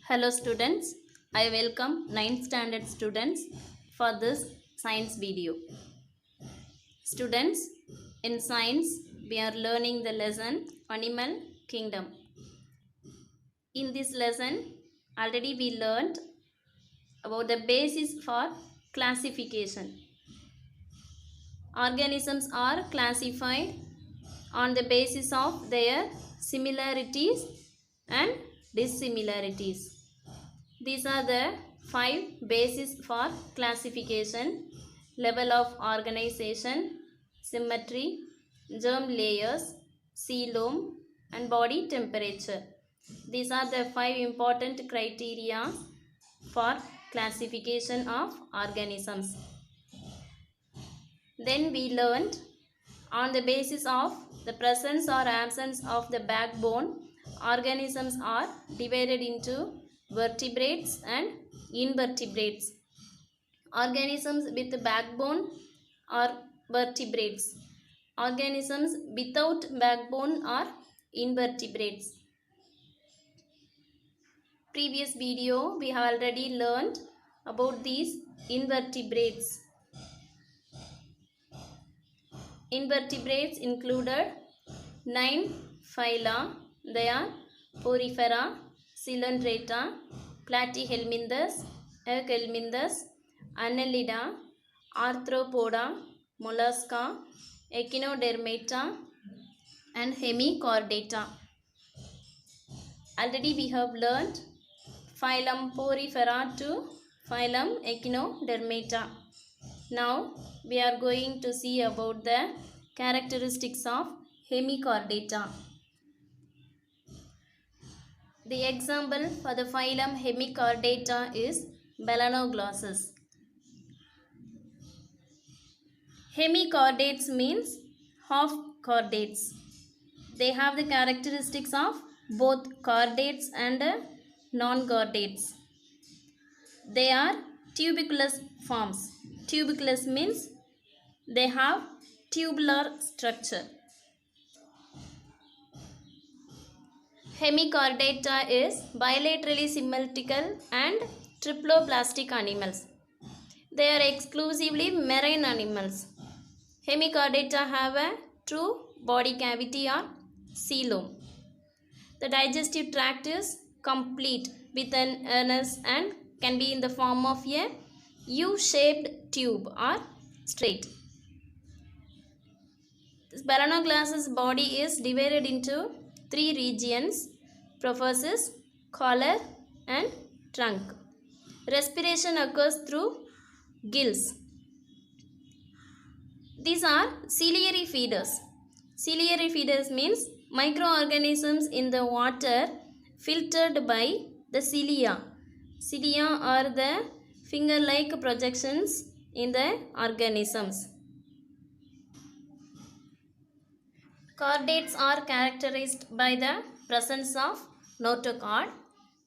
Hello students, I welcome 9th standard students for this science video. Students, in science we are learning the lesson Animal Kingdom. In this lesson already we learned about the basis for classification. Organisms are classified on the basis of their similarities and dissimilarities. These are the 5 bases for classification: level of organization, symmetry, germ layers, coelom, and body temperature. These are the 5 important criteria for classification of organisms. Then we learned on the basis of the presence or absence of the backbone, organisms are divided into vertebrates and invertebrates. Organisms with backbone are vertebrates. Organisms without backbone are invertebrates. Previous video we have already learned about these invertebrates. Invertebrates included 9 phyla. They are Porifera, Coelenterata, Platyhelminthes, Euhelminthes, Annelida, Arthropoda, Mollusca, Echinodermata, and Hemichordata. Already we have learned phylum Porifera to phylum Echinodermata. Now we are going to see about the characteristics of Hemichordata. The example for the phylum Hemichordata is Balanoglossus. Hemichordates means half chordates. They have the characteristics of both chordates and non-chordates. They are tuberculous forms. Tuberculous means they have tubular structure. Hemichordata is bilaterally symmetrical and triploblastic animals. They are exclusively marine animals. Hemichordata have a true body cavity or coelom. The digestive tract is complete with an anus and can be in the form of a U-shaped tube or straight. This Balanoglossus body is divided into 3 regions: proboscis, collar, and trunk. Respiration occurs through gills. These are ciliary feeders. Ciliary feeders means microorganisms in the water filtered by the cilia. Cilia are the finger-like projections in the organisms. Chordates are characterized by the presence of notochord.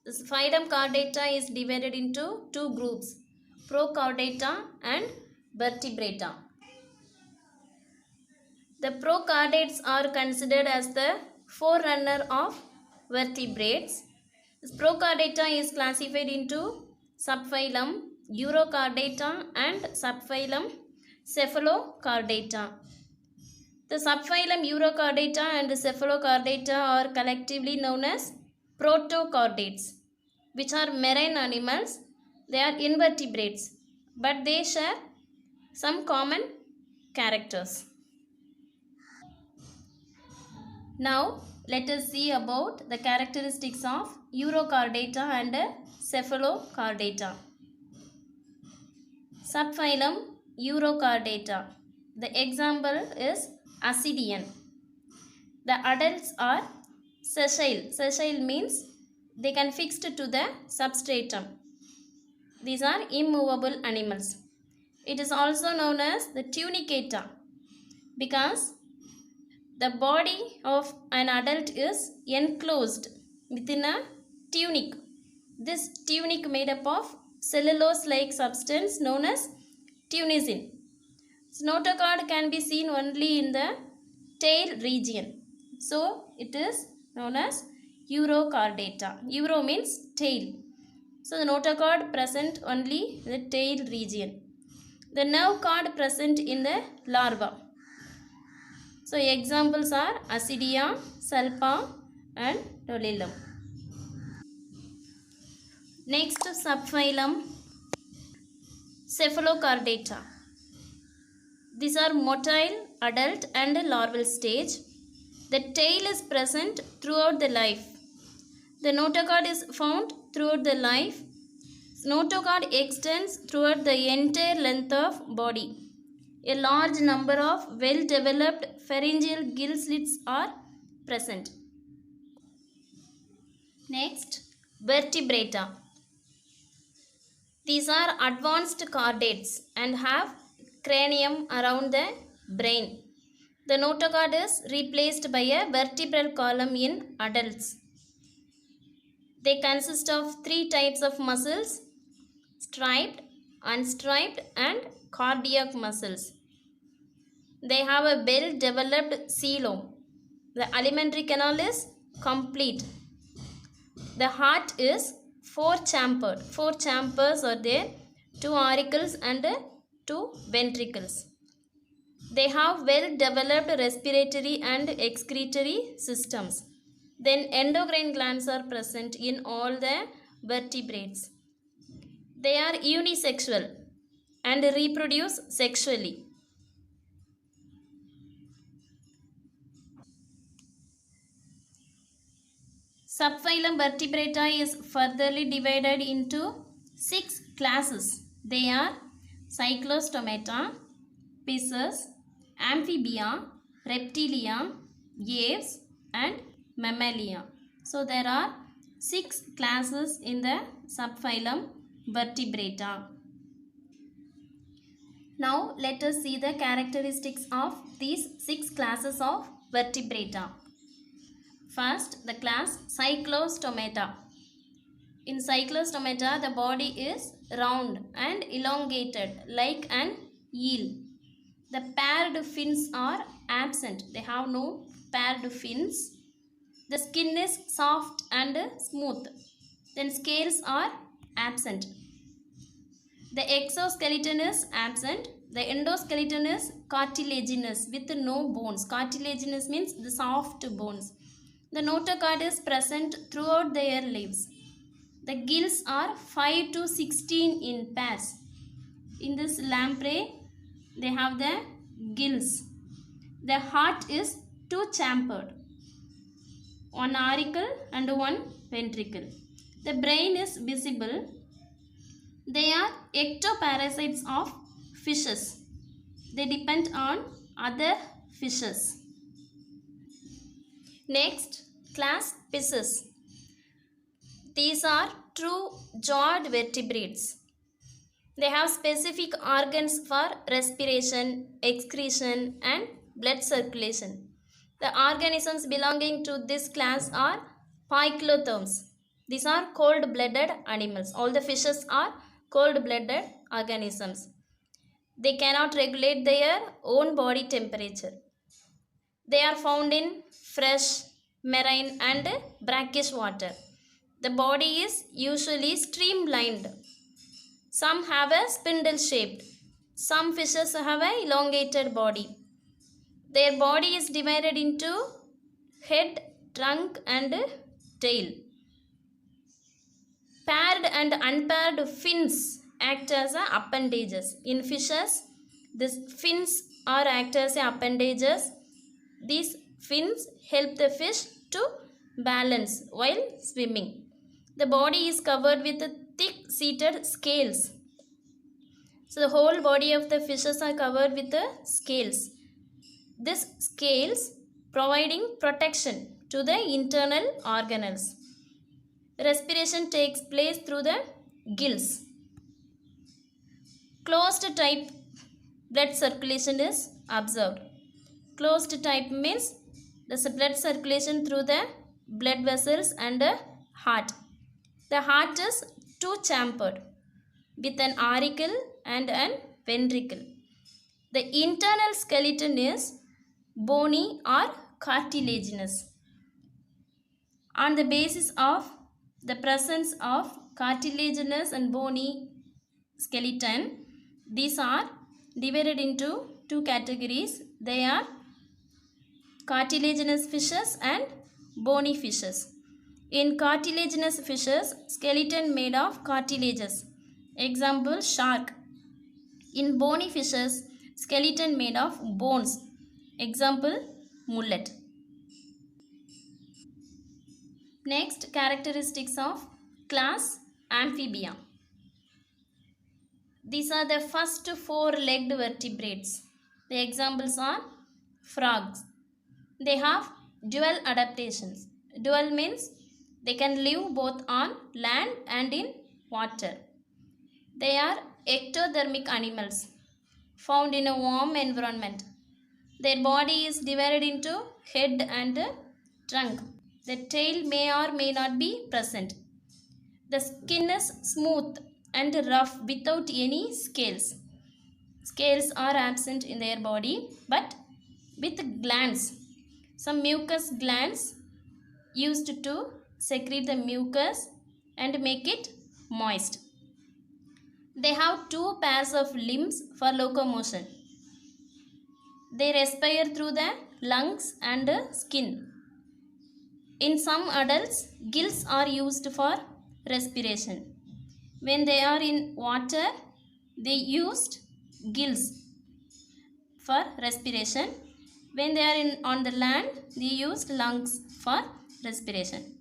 This phylum Chordata is divided into 2 groups: Prochordata and Vertebrata. The prochordates are considered as the forerunner of vertebrates. This Prochordata is classified into subphylum Urochordata and subphylum Cephalochordata. The subphylum Urochordata and Cephalochordata are collectively known as protochordates, which are marine animals. They are invertebrates, but they share some common characters. Now let us see about the characteristics of Urochordata and Cephalochordata. Subphylum Urochordata. The example is Ascidian. The adults are sessile. Sessile means they can fixed to the substratum. These are immovable animals. It is also known as the tunicata because the body of an adult is enclosed within a tunic. This tunic made up of cellulose-like substance known as tunicin. Notochord can be seen only in the tail region. So, it is known as Urochordata. Uro means tail. So the notochord present only in the tail region. The nerve cord present in the larva. So examples are Ascidia, Salpa and Dolilum. Next subphylum Cephalochordata. These are motile, adult and larval stage. The tail is present throughout the life. The notochord is found throughout the life. Notochord extends throughout the entire length of body. A large number of well-developed pharyngeal gill slits are present. Next, vertebrata. These are advanced chordates and have cranium around the brain. The notochord is replaced by a vertebral column in adults. They consist of 3 types of muscles: striped, unstriped and cardiac muscles. They have a well-developed coelom. The alimentary canal is complete. The heart is 4-chambered. 4 chambers are there, 2 auricles and 2 ventricles. They have well-developed respiratory and excretory systems. Then endocrine glands are present in all the vertebrates. They are unisexual and reproduce sexually. Subphylum Vertebrata is furtherly divided into 6 classes. They are Cyclostomata, Pisces, Amphibia, Reptilia, Aves and Mammalia. So there are 6 classes in the subphylum Vertebrata. Now let us see the characteristics of these 6 classes of Vertebrata. First, the class Cyclostomata. In Cyclostomata, the body is round and elongated like an eel. The paired fins are absent. They have no paired fins. The skin is soft and smooth. Then scales are absent. The exoskeleton is absent. The endoskeleton is cartilaginous with no bones. Cartilaginous means the soft bones. The notochord is present throughout their lives. The gills are 5 to 16 in pairs. In this lamprey, they have the gills. The heart is 2-chambered, 1 auricle and 1 ventricle. The brain is visible. They are ectoparasites of fishes. They depend on other fishes. Next, class Pisces. These are true jawed vertebrates. They have specific organs for respiration, excretion and blood circulation. The organisms belonging to this class are poikilotherms. These are cold-blooded animals. All the fishes are cold-blooded organisms. They cannot regulate their own body temperature. They are found in fresh, marine and brackish water. The body is usually streamlined. Some have a spindle shaped. Some fishes have an elongated body. Their body is divided into head, trunk and tail. Paired and unpaired fins act as appendages. In fishes, these fins are act as appendages. These fins help the fish to balance while swimming. The body is covered with thick-seated scales. So the whole body of the fishes are covered with the scales. These scales providing protection to the internal organelles. Respiration takes place through the gills. Closed type blood circulation is observed. Closed type means the blood circulation through the blood vessels and the heart. The heart is 2-chambered with an auricle and an ventricle. The internal skeleton is bony or cartilaginous. On the basis of the presence of cartilaginous and bony skeleton. These are divided into two categories. They are cartilaginous fishes and bony fishes. In cartilaginous fishes, skeleton made of cartilages. Example, shark. In bony fishes, skeleton made of bones. Example, mullet. Next, characteristics of class Amphibia. These are the first four-legged vertebrates. The examples are frogs. They have dual adaptations. Dual means they can live both on land and in water. They are ectothermic animals found in a warm environment. Their body is divided into head and trunk. The tail may or may not be present. The skin is smooth and rough without any scales. Scales are absent in their body but with glands. Some mucus glands used to secrete the mucus and make it moist. They have two pairs of limbs for locomotion. They respire through the lungs and skin. In some adults, gills are used for respiration. When they are in water, they used gills for respiration. When they are on the land, they used lungs for respiration.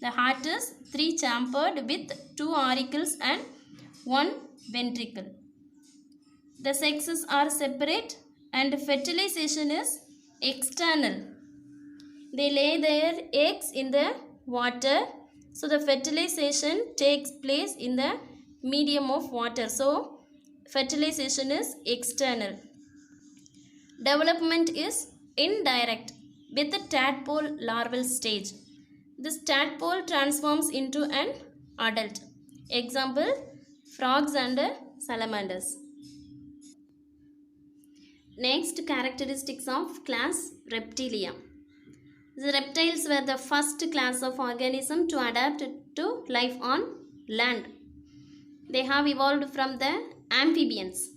The heart is three-chambered with two auricles and one ventricle. The sexes are separate and fertilization is external. They lay their eggs in the water. So the fertilization takes place in the medium of water. So fertilization is external. Development is indirect with the tadpole larval stage. This tadpole transforms into an adult. Example, frogs and salamanders. Next, characteristics of class Reptilia. The reptiles were the first class of organism to adapt to life on land. They have evolved from the amphibians.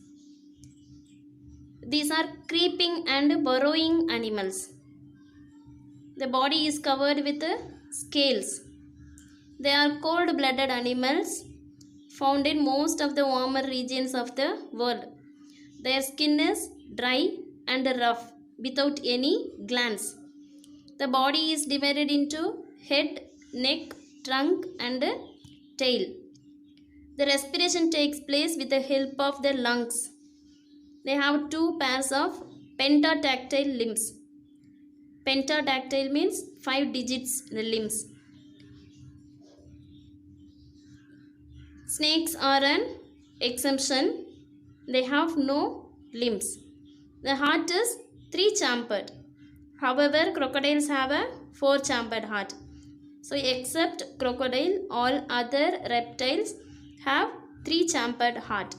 These are creeping and burrowing animals. The body is covered with scales. They are cold-blooded animals found in most of the warmer regions of the world. Their skin is dry and rough without any glands. The body is divided into head, neck, trunk and tail. The respiration takes place with the help of the lungs. They have two pairs of pentatactile limbs. Pentatactile means 5 digits in the limbs. Snakes are an exemption. They have no limbs. The heart is 3-chambered. However, crocodiles have a 4-chambered heart. So except crocodile, all other reptiles have 3-chambered heart.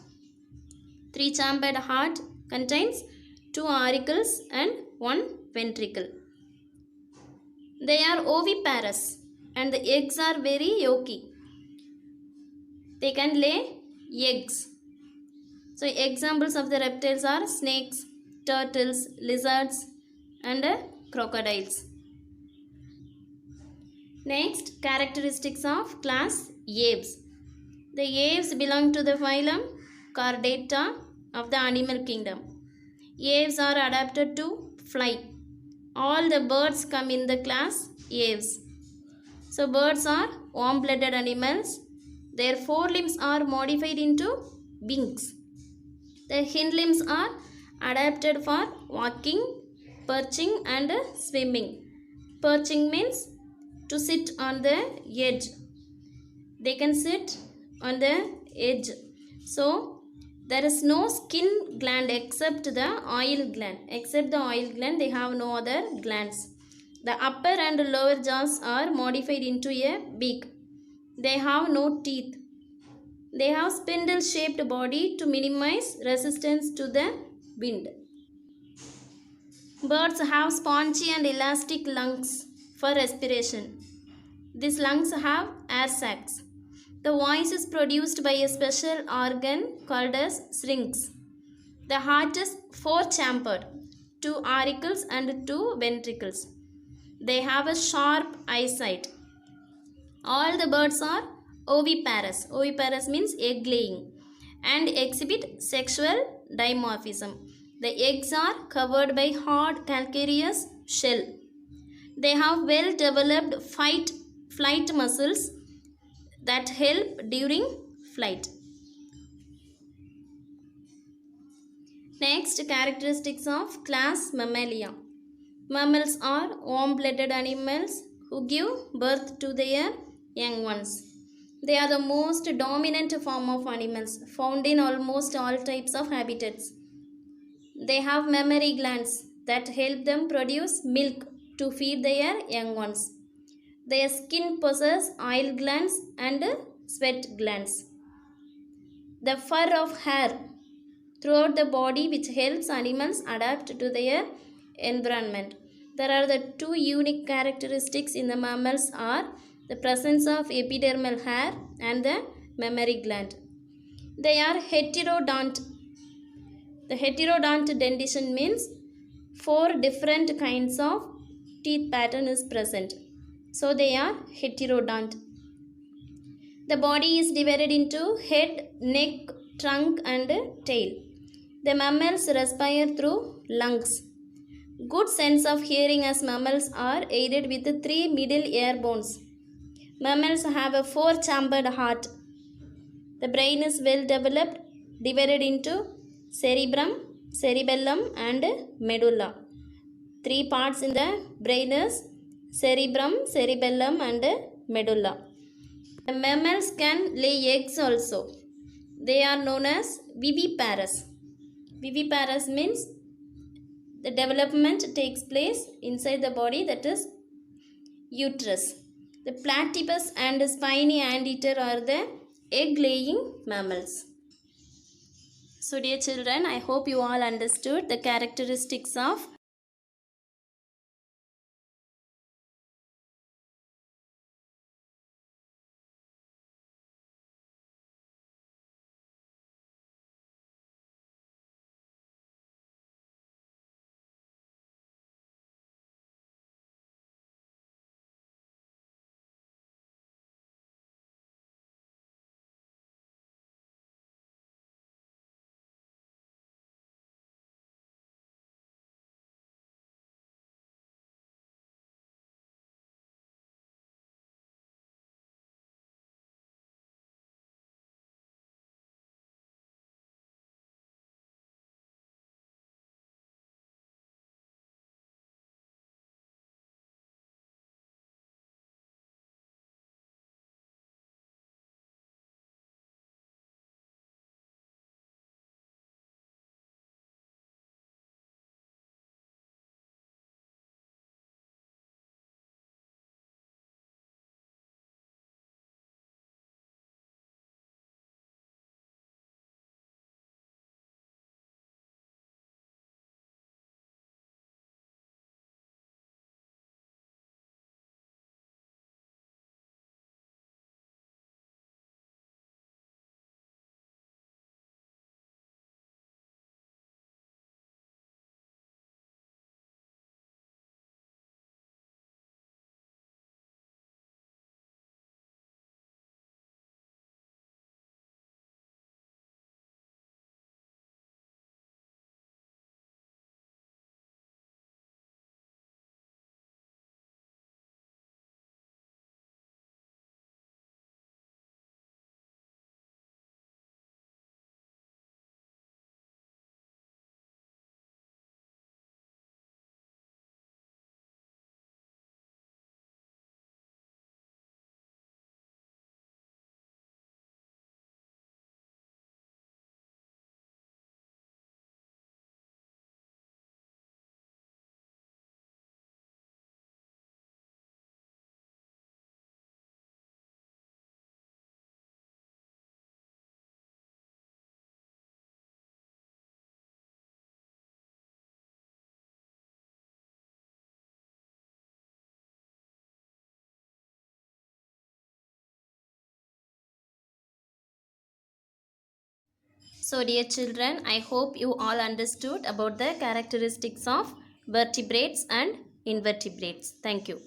3-chambered heart contains 2 auricles and 1 ventricle. They are oviparous and the eggs are very yolky. They can lay eggs. So examples of the reptiles are snakes, turtles, lizards and crocodiles. Next, characteristics of class Aves. The aves belong to the phylum Chordata of the animal kingdom. Aves are adapted to fly. All the birds come in the class Aves. So birds are warm-blooded animals. Their forelimbs are modified into wings. Their hind limbs are adapted for walking, perching and swimming. Perching means to sit on the edge. They can sit on the edge. So there is no skin gland except the oil gland. Except the oil gland, they have no other glands. The upper and lower jaws are modified into a beak. They have no teeth. They have spindle-shaped body to minimize resistance to the wind. Birds have spongy and elastic lungs for respiration. These lungs have air sacs. The voice is produced by a special organ called as syrinx. The heart is 4-chambered, 2 auricles and 2 ventricles. They have a sharp eyesight. All the birds are oviparous. Oviparous means egg laying and exhibit sexual dimorphism. The eggs are covered by hard calcareous shell. They have well developed flight muscles that help during flight. Next, characteristics of class Mammalia. Mammals are warm-blooded animals who give birth to their young ones. They are the most dominant form of animals found in almost all types of habitats. They have mammary glands that help them produce milk to feed their young ones. Their skin possesses oil glands and sweat glands. The fur of hair throughout the body which helps animals adapt to their environment. There are the 2 unique characteristics in the mammals are the presence of epidermal hair and the mammary gland. They are heterodont. The heterodont dentition means 4 different kinds of teeth pattern is present. So they are heterodont. The body is divided into head, neck, trunk and tail. The mammals respire through lungs. Good sense of hearing as mammals are aided with 3 middle ear bones. Mammals have a four-chambered heart. The brain is well developed, divided into cerebrum, cerebellum, and medulla. Three parts in the brain is cerebrum, cerebellum, and medulla. The mammals can lay eggs also. They are known as viviparous. Viviparous means the development takes place inside the body, that is uterus. The platypus and spiny anteater are the egg-laying mammals. So dear children, I hope you all understood the characteristics of So dear children, I hope you all understood about the characteristics of vertebrates and invertebrates. Thank you.